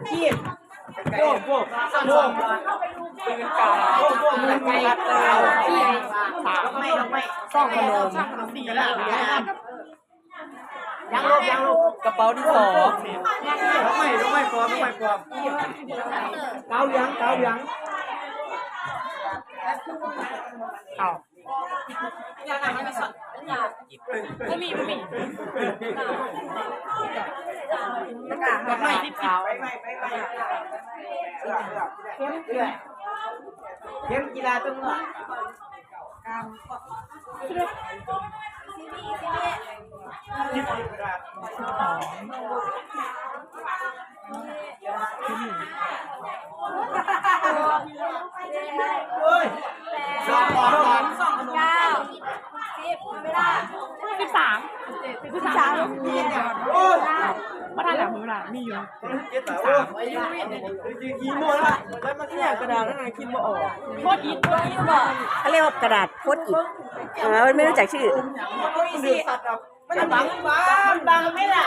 ขี้พวกปืนกาพวกมือไก่ขี้ไม่ซ่องขนมยังลบกระเป๋าที่สองไม่ปลอมเกาเหลืองเอาไม่มีไม่ที่ขาวเข้มกีฬาตรงนี้13มาได้แล้วมือละมีอยู่13โมละแล้วมันเนี่ยกระดาษแล้วไงคิดว่าออกโคตรอิดบอกเขาเรียกว่ากระดาษโพสต์อิฐไม่รู้จักชื่อ มันบังไม่ล่ะ